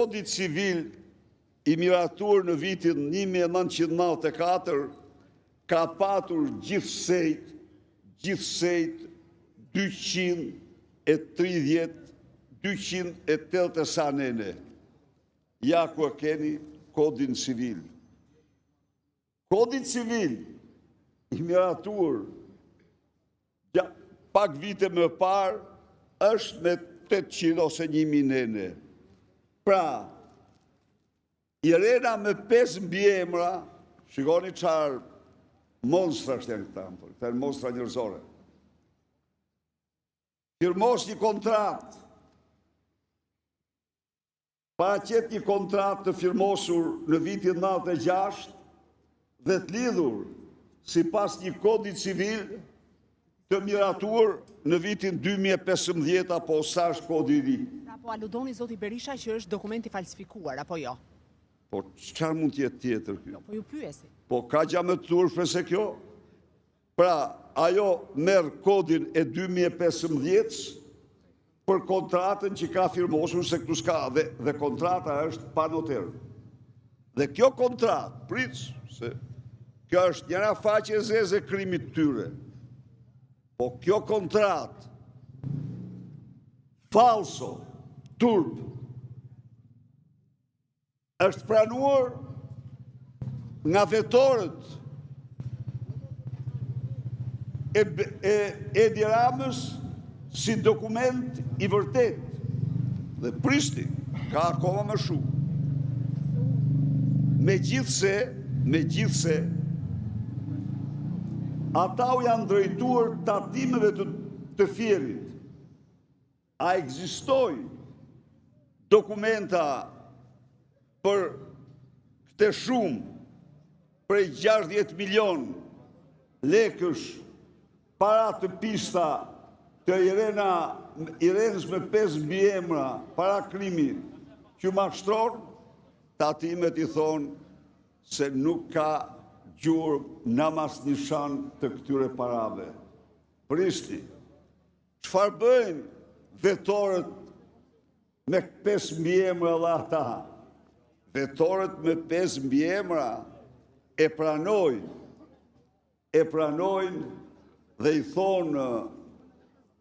Kodi civil i miratur në vitin 1994 ka patur gjithsejt 280 sanene. Ja ku e keni kodin civil. Kodi civil i miratur pak vite më parë është me 800 ose 1000 nene. Pra, Irena me 5 mbiemra, shikoni qarë monstra është janë këta, këta janë monstra njërzore. Firmos një kontratë, para qëtë një kontratë të firmosur në vitin 96 dhe të lidhur si pas një kodi civil të miratur në vitin 2015 apo sa është kodi i ri. Po aludoni zoti Berisha që është dokumenti falsifikuar, apo jo? Po çfarë mund t'jetë tjetër kjo? Po ju pyesi. Po ka gja më të turpshme se kjo? Pra, ajo merr kodin e 2015 për kontratën që ka firmosur se këtu s'ka dhe kontrata është pa noter. Dhe kjo kontratë, pritës, se kjo është njëra faqe e zezë e krimit tyre. Po kjo kontratë falso, turp, është pranuar nga vetorët e Edi Ramës si dokument i vërtet. Dhe Prishti ka akoma më shumë. Megjithse, ata u janë drejtuar tatimeve të Fierit. A ekzistoj dokumenta për këte shumë prej 60 milion lekësh para të pista të Irenës me 5 mbiemra para krimit që mashtron, tatimet i thonë se nuk ka gjurë namas nishan të këtyre parave. Prishti, çfarë bëjnë vetorët me 5 mbiemra dhe ata? Vetorët me 5 mbiemra e pranojnë dhe i thonë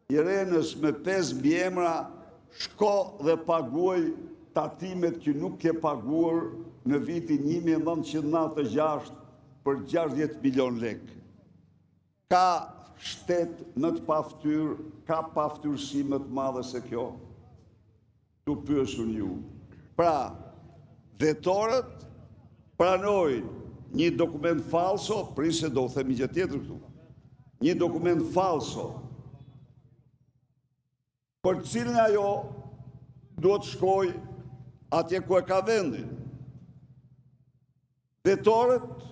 Irenës me 5 mbiemra shko dhe paguaj tatimet që nuk ke paguar në vitin 1996 për 60 milion lekë. Ka shtet më të paftyr, ka paftyrësi më të madhe se kjo? Tu pyesun ju. Pra, vetorët pranojnë një dokument falso, prisë do u themi gjë tjetër këtu. Një dokument falso për cilën ajo duhet shkoj atje ku e ka vendin. Vetorët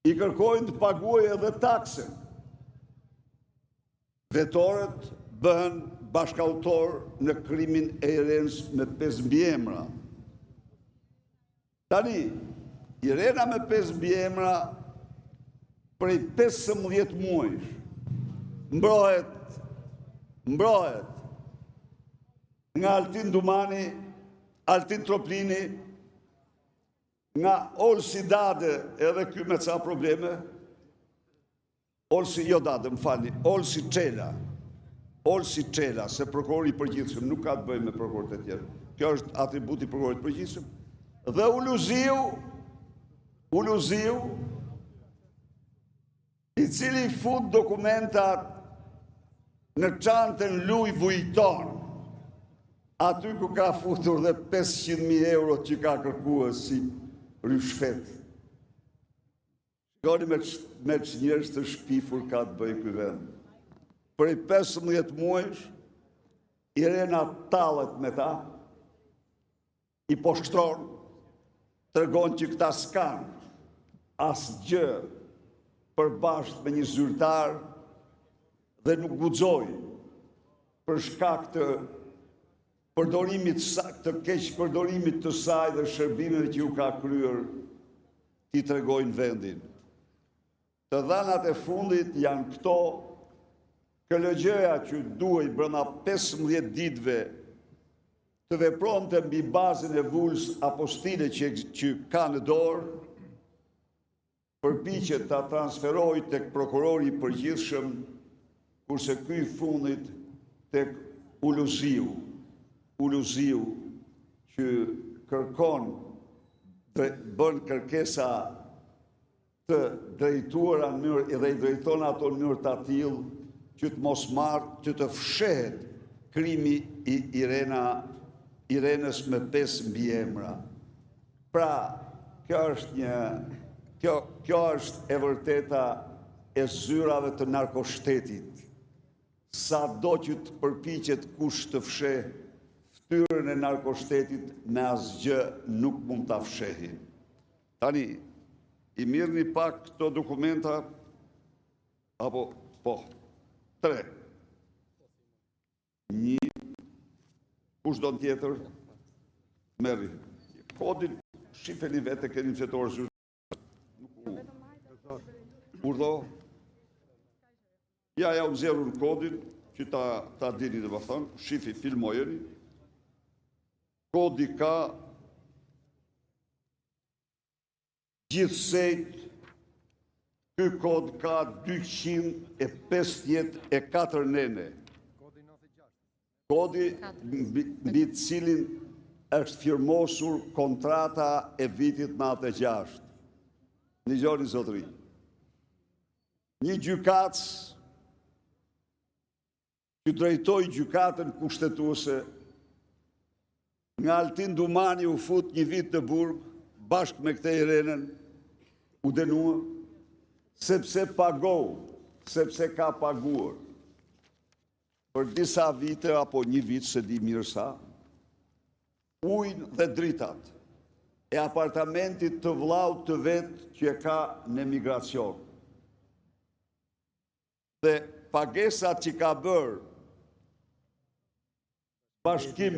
i kërkojnë të paguaj edhe taksen. Vetorët bëhen bashkautor në krimin e Irenës me 5 mbiemra. Tani, Irena me 5 mbiemra prej 15 muajsh mbrohet nga Altin Dumani, Altin Troplini, nga Olsi Dade, edhe ky me ca probleme, Olsi Çela, se prokurori i përgjithshëm nuk ka të bëjë me prokurorët e tjerë. Kjo është atributi i prokurorit përgjithshëm. Dhe Uluziu, i cili fut dokumentat në çantën Louis Vuitton, aty ku ka futur dhe 500.000 euro që ka kërkuar si ryshfet. Shkoni me që njerëz të shpifur ka të bëjë ky vend. Prej 15 muajsh, Irena tallet me ta, i poshtron, tregon që këta s'kan asgjë përbashkët me një zyrtar dhe nuk guxoj për shkak të përdorimit të keq përdorimit të saj dhe shërbimeve që ju ka kryer t'i tregojnë vendin. Të dhanat e fundit janë këto, këllëgjëja që duhej brenda 15 ditëve të vepronte mbi bazën e vullës apostile që ka në dorë, përpiqet ta transferojë tek prokurori i përgjithshëm, kurse ky i fundit tek Uluziu që kërkon bën kërkesa të drejtuara në mënyrë dhe i drejton ato në mënyrë të tillë që të mos marrë, që të fshehet krimi i Irenës me 5 mbiemra. Pra, kjo është e vërteta e zyrave të narkoshtetit. Sa do që të përpiqet kush të fsheh ftyrën e narkoshtetit, me asgjë nuk mund ta fshehin. Tani, i mirëni pak këto dokumenta, apo, po, 3. Një, kush do në tjetër, merri. Kodin, shifeni vete, keni qëtorë zyrë. Urdo? Ja, unë zjeru në kodin, që ta dini dhe më thënë, shifi, filmojeni. Kodi ka gjithsejt, ky kod ka 254 nene. Kodi mbi të cilin është firmosur kontrata e vitit 96. Një gjoni zotëri. Një gjykatës që drejtoj gjykatën kushtetuese, nga Altin Dumani u fut një vit në burg, bashkë me këte Irenën, u denua, sepse ka paguar për disa vite, apo një vit, se di mirë sa, ujnë dhe dritat e apartamentit të vllaut të vetë që e ka në emigracion. Dhe pagesat që ka bërë Bashkim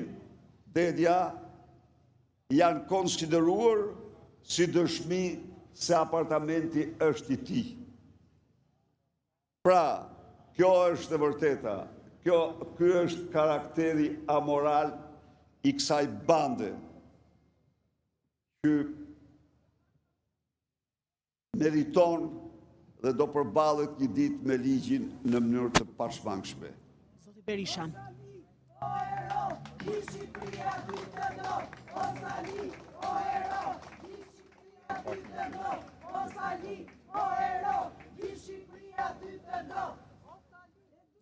Dedja janë konsideruar si dëshmi se apartamenti është i tij. Pra, kjo është e vërteta. Ky është karakteri amoral i kësaj bande që meriton dhe do përballet një ditë me ligjin në mënyrë të pashmangshme. Zoti Berisha.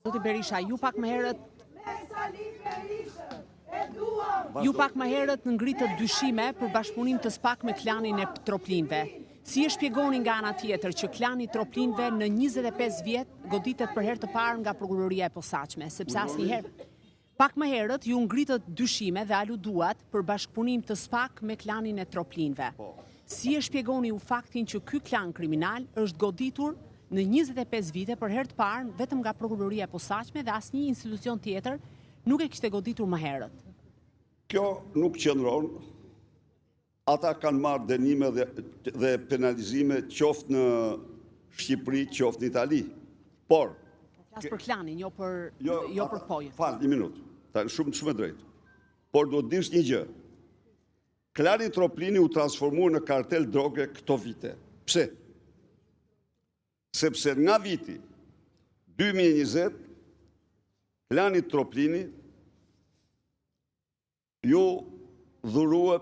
Zoti Berisha, ju pak më herët ngritët dyshime për bashkëpunim të SPAK me klanin e Troplinëve. Si e shpjegoni nga ana tjetër që klani i Troplinëve në 25 vjet goditet për herë të parë nga prokuroria e posaçme, sepse asnjëherë pak më herët ju ngritët dyshime dhe aluduat për bashkëpunim të SPAK me klanin e Troplinëve. Si e shpjegoni u faktin që ky klan kriminal është goditur në 25 vite për herë të parë vetëm nga prokuroria e posaçme dhe asnjë institucion tjetër nuk e kishte goditur më herët? Kjo nuk qëndron. Ata kanë marrë dënime dhe penalizime qoftë në Shqipëri, qoftë në Itali. Por flas për klanin, jo për pojën. Fal, një minutë. Shumë e drejtë. Por do të dish një gjë. Klani Troplini u transformuar në kartel droge këto vite. Pse? Sepse nga viti 2020, klani Troplini ju dhurua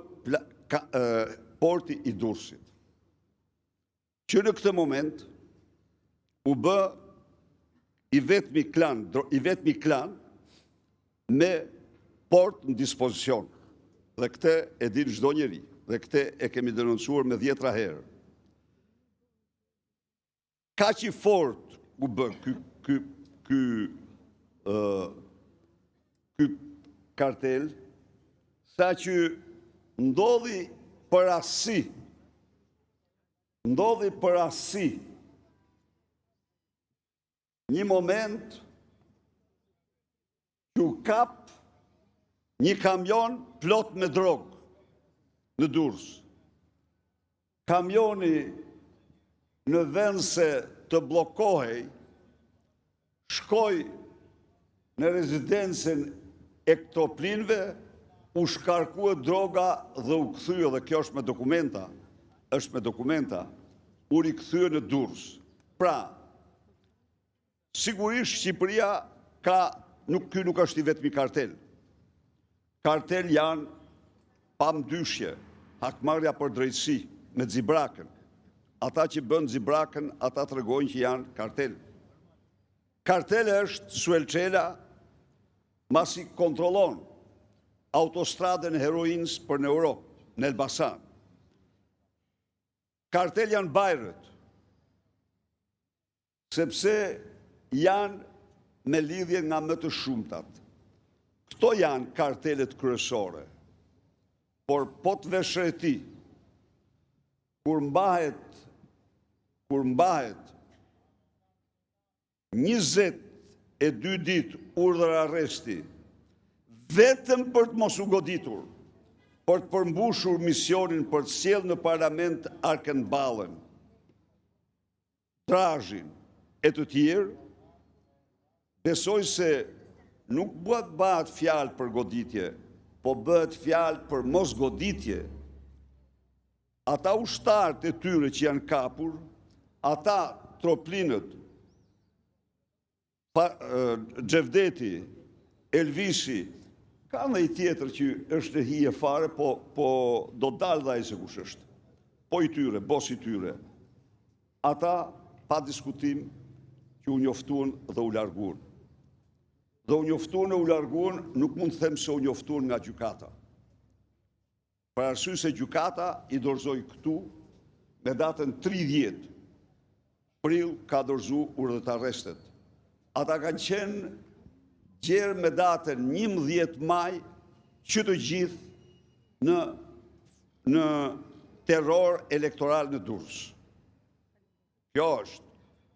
porti i Durrësit, që në këtë moment u bë i vetmi klan me port në dispozicion. Dhe këtë e din çdo njeri, dhe këtë e kemi denoncuar me 10 herë. Kaq i fort u bë ky kartel, sa që ndodhi për asi një moment që u kap një kamion plot me drogë në Durrës. Kamioni në vend se të bllokohej, shkoi në rezidencën e Troplinëve u shkarkua droga dhe u kthye, dhe kjo është me dokumenta, u rikthye në Durrës. Pra, sigurisht Shqipëria ky nuk është i vetmi kartel. Kartel janë pamdyshje hakmarrja për drejtësi me Xibrakën. Ata që bën Xibrakën, ata tregojnë që janë kartel. Kartel është Suelçela, masi kontrollon autostradën e heroinës për në Europë, në Elbasan. Kartel janë bajrët, sepse janë me lidhje nga më të shumtat. Këto janë kartelet kryesore. Por po të veshreti, kur mbahet 22 ditë urdhër arresti, vetëm për të mos u goditur, për të përmbushur misionin për të sjellë në parlament Arkenballën, Drazhin e të tjerë, besoj se nuk bëhet fjalë për goditje, po bëhet fjalë për mos goditje. Ata ushtarët e tyre që janë kapur, ata troplinët, Xhevdeti, Elvisi, ka në i tjetër që është në hije fare, po do dalë dhe ai se kush është. Po i tyre, bos i tyre. Ata, pa diskutim, që u njoftuan dhe u larguan. Dhe u njoftuan e u larguan, nuk mund të them se u njoftuan nga gjykata. Për arsye se gjykata i dorëzoi këtu me datën 30 prill ka dorëzu urdhër të arrestet. Ata kanë qenë gjerë me datën 11 maj që të gjithë në terror elektoral në Durrës. Kjo është.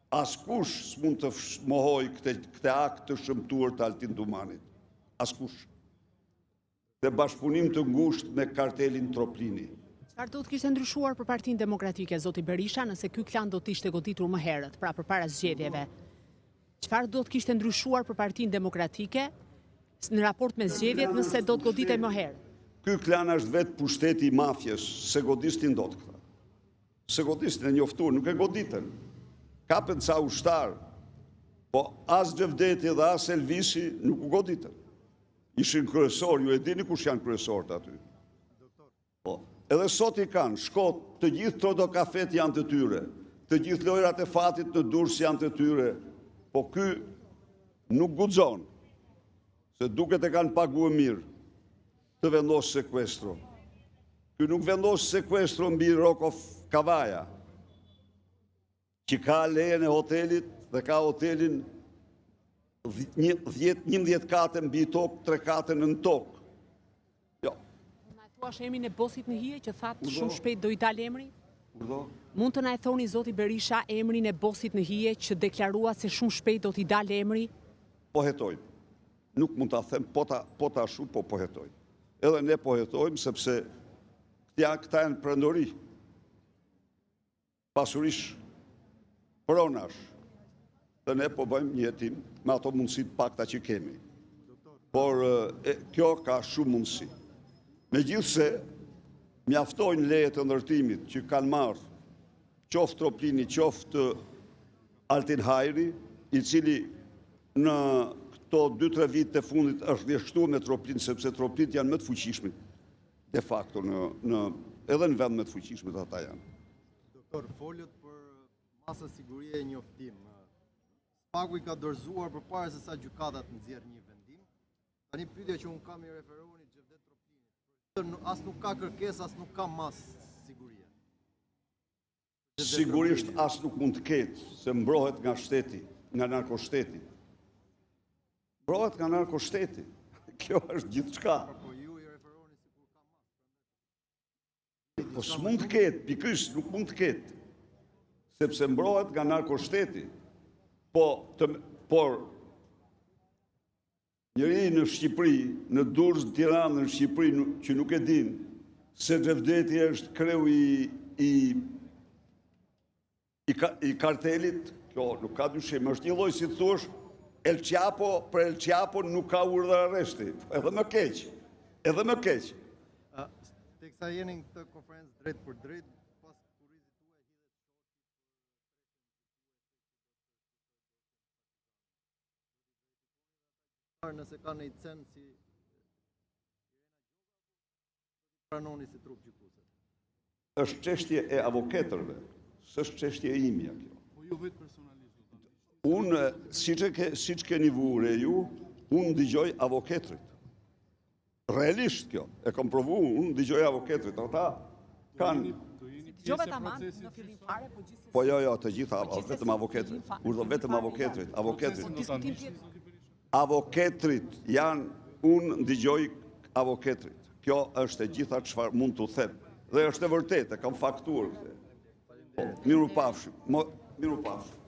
Askush s'mund të mohoj këte akt të shëmtuar të Altin Dumanit. Askush. Dhe bashkëpunim të ngushtë me kartelin Troplini. Çfarë do të kishte ndryshuar për Partinë Demokratike, zoti Berisha, nëse ky klan do të ishte goditur më herët, pra përpara zgjedhjeve? Çfarë do të kishte ndryshuar për Partinë Demokratike në raport me zgjedhjet nëse do të goditej më herë? Ky klan është vetë pushteti i mafjes, se godistin dot këta. Se godistin e njoftuar, nuk e goditën. Kapen ca ushtar, po as Xhevdeti dhe as Elvisi nuk u goditën. Ishin kryesor, ju e dini kush janë kryesorët aty. Po, edhe sot i kanë, shkot, të gjithë trotokafet janë të tyre, të gjithë lojrat e fatit në Durrës janë të tyre, po ky nuk guxon, se duket e kanë paguar mirë të vendosë sekuestro. Ky nuk vendosë sekuestro mbi Rokov Kavaja, që ka lejen e hotelit dhe ka hotelin 11 kate mbi tokë, 3 kate në tokë. Jo. Na thuash emrin e bosit në hije që thatë shumë shpejt do i dalë emri? Urdo? Mund të na e thoni zoti Berisha emrin e bosit në hije që deklarua se shumë shpejt do t'i dalë emri? Po hetojmë. Nuk mund ta them po ta ashu, po hetojmë. Edhe ne po hetojmë sepse këta janë prandori. Pasurish pronash. Dhe ne po bëjmë një jetim me ato mundësit pakta që kemi. Por kjo ka shumë mundësi. Megjithse mjaftojnë leje të ndërtimit që kanë marrë qoftë Troplini, qoftë Altin Hajri, i cili në këto 2-3 vite të fundit është vjeshtuar me Troplin, sepse Troplinët janë më të fuqishmit, de facto, edhe në vend më të fuqishmit ata janë. Doktor, folët për masa sigurie e njoftim. Spaku i ka dorëzuar përpara se sa gjykata të nxjerrë një vendim. Tani pyetja që un kam i referoni Xhevdet Troplinit. As nuk ka kërkesë, as nuk ka masë sigurie. Sigurisht as nuk mund të ketë, se mbrohet nga shteti, nga narkoshteti. Mbrohet nga narkoshteti. Kjo është gjithçka. Po ju i referoni sikur ka masë. Po s'mund të ketë, pikërisht nuk mund të ketë. Sepse mbrohet nga narkoshteti. Por njëri në Shqipëri, në Durrës, në Tiranë, në Shqipëri, që nuk e din se Xhevdeti është kreu i kartelit, kjo nuk ka dyshim, është një lloj si të thuash, El Chapo, për El Chapo nuk ka urdhër arresti, edhe më keq. edhe më keq. Teksa jeni në këtë konferencë drejt për drejt, pas kurrizit tuaj hidhet nëse ka një cen si pranoni si trup gjykuese. Është çështje e avokatërve, s'është çështje e imja kjo. Po ju vetë personalisht do ta. Unë, siç keni vure ju, unë dëgjoj avokatrit. Realisht kjo, e kam provu, unë dëgjoj avokatrit. Ata kanë, Dëgjova tamam në fillim fare, po gjithsesi. po jo, të gjitha, vetëm avokatrit. Urdhë vetëm avokatrit. Diskutim tjetër. Avokatrit janë, unë dëgjoj avokatrit. Kjo është e gjitha çfarë mund t'u them. Dhe është e vërtetë, kam faktuar këtë. Po, miru pafshim.